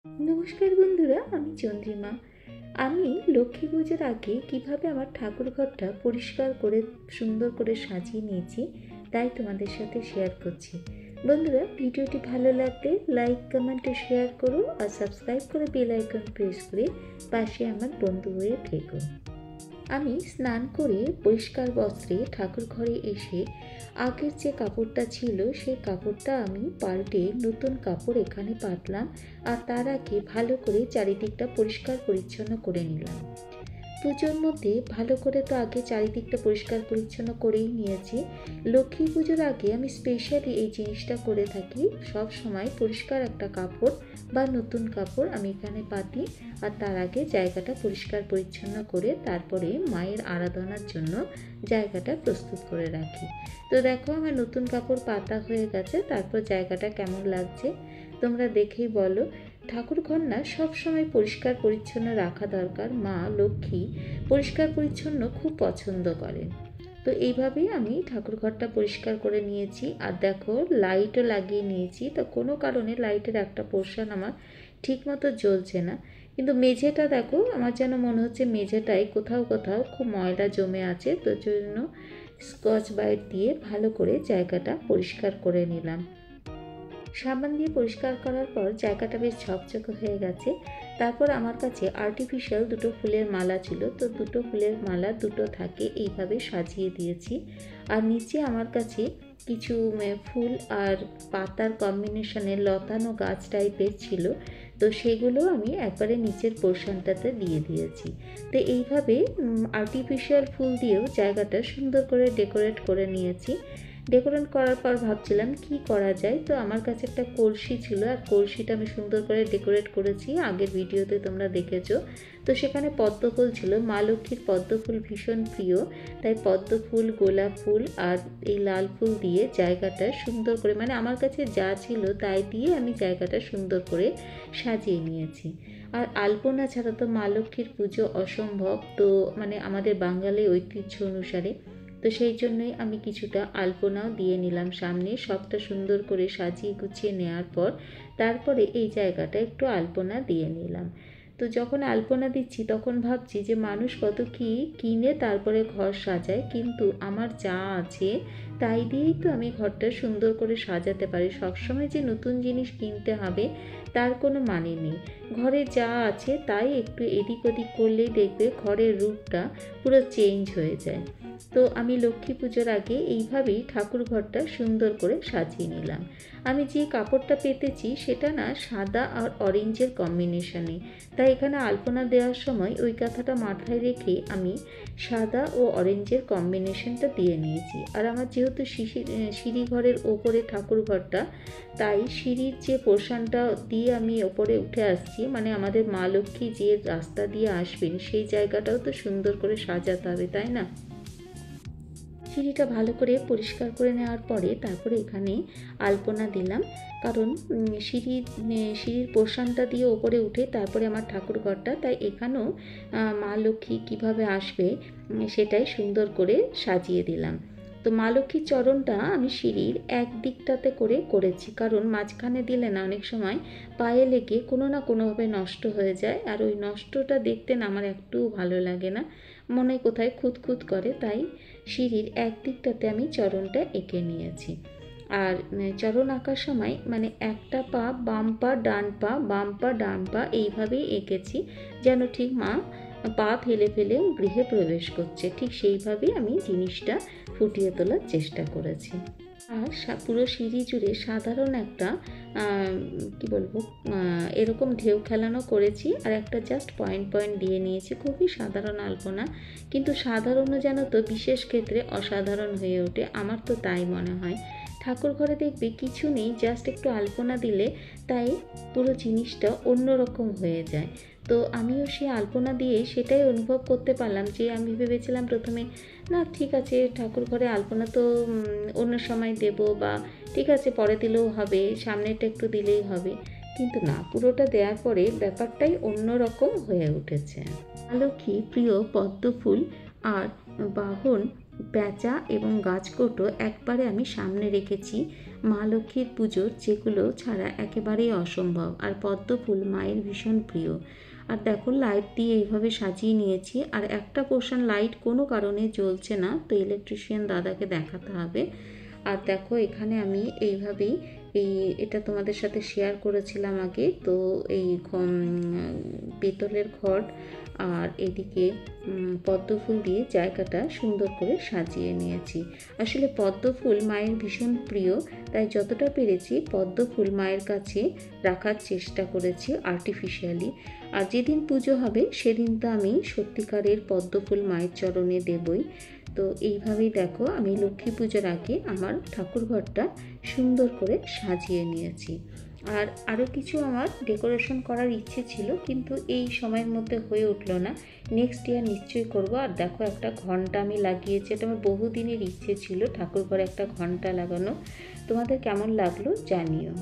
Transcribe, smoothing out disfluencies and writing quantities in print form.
নমস্কার বন্ধুরা, আমি চন্দ্রিমা। আমি লক্ষ্মী পুজোর আগে কিভাবে আমার ঠাকুর ঘরটা পরিষ্কার করে সুন্দর করে সাজিয়ে নিয়েছি তাই তোমাদের সাথে শেয়ার করছি। বন্ধুরা, ভিডিওটি ভালো লাগলে লাইক, কমেন্ট ও শেয়ার করো আর সাবস্ক্রাইব করে বেল আইকন প্রেস করে পাশে আমার বন্ধু হয়ে থেকো। আমি স্নান করে পরিষ্কার বস্ত্রে ঠাকুর ঘরে এসে আগের যে কাপড়টা ছিল সেই কাপড়টা আমি পাল্টে নতুন কাপড় এখানে পাতলাম আর তার আগে ভালো করে চারিদিকটা পরিষ্কার পরিচ্ছন্ন করে নিলাম। পুজোর মধ্যে ভালো করে তো আগে চারিদিকটা পরিষ্কার পরিচ্ছন্ন করেই নিয়েছি। লক্ষ্মী পুজোর আগে আমি স্পেশালি এই জিনিসটা করে থাকি, সব সময় পরিষ্কার একটা কাপড় বা নতুন কাপড় আমি এখানে পাতি আর তার আগে জায়গাটা পরিষ্কার পরিচ্ছন্ন করে তারপরে মায়ের আরাধনার জন্য জায়গাটা প্রস্তুত করে রাখি। তো দেখো, আমার নতুন কাপড় পাতা হয়ে গেছে। তারপর জায়গাটা কেমন লাগছে তোমরা দেখেই বলো। ঠাকুর ঘর না সবসময় পরিষ্কার পরিচ্ছন্ন রাখা দরকার। মা লক্ষ্মী পরিষ্কার পরিচ্ছন্ন খুব পছন্দ করেন। তো এইভাবেই আমি ঠাকুর ঘরটা পরিষ্কার করে নিয়েছি। আর দেখো, লাইটও লাগিয়ে নিয়েছি। তো কোনো কারণে লাইটের একটা পোর্শন আমার ঠিক মতো জ্বলছে না, কিন্তু মেঝেটা দেখো, আমার যেন মনে হচ্ছে মেঝেটায় কোথাও কোথাও খুব ময়লা জমে আছে। তো জন্য স্কচ ব্রাইট দিয়ে ভালো করে জায়গাটা পরিষ্কার করে নিলাম। সাবান দিয়ে পরিষ্কার করার পর জায়গাটা বেশ ঝকঝকে হয়ে গেছে। তারপর আমার কাছে আর্টিফিশিয়াল দুটো ফুলের মালা ছিল, তো দুটো ফুলের মালা দুটো থাকে এইভাবে সাজিয়ে দিয়েছি। আর নিচে আমার কাছে কিছু ফুল আর পাতার কম্বিনেশনে লতানো গাছ টাইপের ছিল, তো সেগুলো আমি একবারে নিচের পোর্শনটাতে দিয়ে দিয়েছি। তো এইভাবে আর্টিফিশিয়াল ফুল দিয়েও জায়গাটা সুন্দর করে ডেকোরেট করে নিয়েছি। ডেকোরেট করার পর ভাবছিলাম কি করা যায়। তো আমার কাছে একটা কলসি ছিল আর কলসিটা আমি সুন্দর করে ডেকোরেট করেছি, আগের ভিডিওতে তোমরা দেখেছো। তো সেখানে পদ্ম ফুল ছিল, মা লক্ষ্মীর পদ্ম ফুল ভীষণ প্রিয়, তাই পদ্ম ফুল, গোলাপ ফুল আর এই লাল ফুল দিয়ে জায়গাটা সুন্দর করে, মানে আমার কাছে যা ছিল তাই দিয়ে আমি জায়গাটা সুন্দর করে সাজিয়ে নিয়েছি। আর আলপনা ছাড়া তো মা লক্ষ্মীর পুজো অসম্ভব, তো মানে আমাদের বাঙালি ঐতিহ্য অনুসারে, তো সেই জন্যই আমি কিছুটা আলপনাও দিয়ে নিলাম সামনে। সবটা সুন্দর করে সাজিয়ে গুছিয়ে নেওয়ার পর তারপরে এই জায়গাটা একটু আলপনা দিয়ে নিলাম। তো যখন আলপনা দিচ্ছি তখন ভাবছি যে মানুষ কত কি কিনে তারপরে ঘর সাজায়, কিন্তু আমার যা আছে তাই দিয়েই তো আমি ঘরটা সুন্দর করে সাজাতে পারি। সবসময় যে নতুন জিনিস কিনতে হবে তার কোনো মানে নেই। ঘরে যা আছে তাই একটু এদিক ওদিক করলেই দেখবে ঘরের রূপটা পুরো চেঞ্জ হয়ে যায়। তো আমি লক্ষ্মী পুজোর আগে এইভাবেই ঠাকুর ঘরটা সুন্দর করে সাজিয়ে নিলাম। আমি যে কাপড়টা পেতেছি সেটা না সাদা আর অরেঞ্জের কম্বিনেশনে, তাই এখানে আলপনা দেওয়ার সময় ওই কথাটা মাথায় রেখে আমি সাদা ও অরেঞ্জের কম্বিনেশনটা দিয়ে নিয়েছি। আর আমার যেহেতু সিঁড়ি ঘরের ওপরে ঠাকুর ঘরটা, তাই সিঁড়ির যে পোর্শনটা দিয়ে আমি ওপরে উঠে আসছি, মানে আমাদের মা লক্ষ্মী যে রাস্তা দিয়ে আসবেন সেই জায়গাটাও তো সুন্দর করে সাজাতে হবে, তাই না? সিঁড়িটা ভালো করে পরিষ্কার করে নেওয়ার পরে তারপরে এখানে আলপনা দিলাম, কারণ সিঁড়ির পোর্শনটা দিয়ে ওপরে উঠে তারপরে আমার ঠাকুর ঘরটা, তাই এখানেও মা লক্ষ্মী কীভাবে আসবে সেটাই সুন্দর করে সাজিয়ে দিলাম। তো মা লক্ষ্মীর চরণটা আমি সিঁড়ির এক দিকটাতে করে করেছি, কারণ মাঝখানে দিলে না অনেক সময় পায়ে লেগে কোনো না কোনোভাবে নষ্ট হয়ে যায়, আর ওই নষ্টটা দেখতে না আমার একটুও ভালো লাগে না, মনে কোথায় খুঁতখুত করে, তাই সিঁড়ির এক দিকটাতে আমি চরণটা এঁকে নিয়েছি। আর চরণ আঁকার সময় মানে একটা পা বাম পা ডান পা, বাম পা ডান পা এইভাবেই এঁকেছি, যেন ঠিক মা পা ফেলে ফেলে গৃহে প্রবেশ করছে, ঠিক সেইভাবেই আমি জিনিসটা ফুটিয়ে তোলার চেষ্টা করেছি। আর পুরো সিঁড়ি জুড়ে সাধারণ একটা কি বলবো, এরকম ঢেউ খেলানো করেছি আর একটা জাস্ট পয়েন্ট পয়েন্ট দিয়ে নিয়েছি। খুবই সাধারণ আলপনা, কিন্তু সাধারণও যেন তো বিশেষ ক্ষেত্রে অসাধারণ হয়ে ওঠে, আমার তো তাই মনে হয়। ঠাকুর ঘরে দেখবে কিছু নেই, জাস্ট একটু আলপনা দিলে তাই পুরো জিনিসটা অন্যরকম হয়ে যায়। তো আমিও সেই আলপনা দিয়ে সেটাই অনুভব করতে পারলাম, যে আমি ভেবেছিলাম প্রথমে না ঠিক আছে ঠাকুর ঘরে আলপনা তো অন্য সময় দেব, বা ঠিক আছে পরে দিলেও হবে, সামনেটা একটু দিলেই হবে, কিন্তু না, পুরোটা দেওয়ার পরে ব্যাপারটাই অন্যরকম হয়ে উঠেছে। লক্ষ্মী প্রিয় পদ্ম ফুল আর বাহন প্যাঁচা এবং গাছকোটো একবারে আমি সামনে রেখেছি। মা লক্ষ্মীর পুজোর যেগুলো ছাড়া একেবারেই অসম্ভব। আর পদ্ম ফুল মায়ের ভীষণ প্রিয়। আর দেখো লাইট দিয়ে এইভাবে সাজিয়ে নিয়েছি, আর একটা পোর্শন লাইট কোনো কারণে জ্বলছে না, তো ইলেকট্রিশিয়ান দাদাকে দেখাতে হবে। আর দেখো এখানে আমি এইভাবেই এটা তোমাদের সাথে শেয়ার করেছিলাম আগে, তো এই পেতলের ঘট আর এদিকে পদ্ম ফুল দিয়ে জায়গাটা সুন্দর করে সাজিয়ে নিয়েছি। আসলে পদ্ম ফুল মায়ের ভীষণ প্রিয়, তাই যতটা পেরেছি পদ্ম ফুল মায়ের কাছে রাখার চেষ্টা করেছি আর্টিফিশিয়ালি। আর যেদিন পুজো হবে সেদিন তো আমি সত্যিকারের পদ্ম ফুল মায়ের চরণে দেবই। তো এইভাবেই দেখো আমি লক্ষ্মী পুজোর আগে আমার ঠাকুরঘরটা সুন্দর করে সাজিয়ে নিয়েছি। আর আরও কিছু আমার ডেকোরেশন করার ইচ্ছে ছিল, কিন্তু এই সময়ের মধ্যে হয়ে উঠলো না। নেক্সট ইয়ার নিশ্চয়ই করব। আর দেখো একটা ঘন্টা আমি লাগিয়েছি, এটা আমার বহুদিনের ইচ্ছে ছিল ঠাকুরঘরে একটা ঘন্টা লাগানো। তোমাদের কেমন লাগলো জানিও।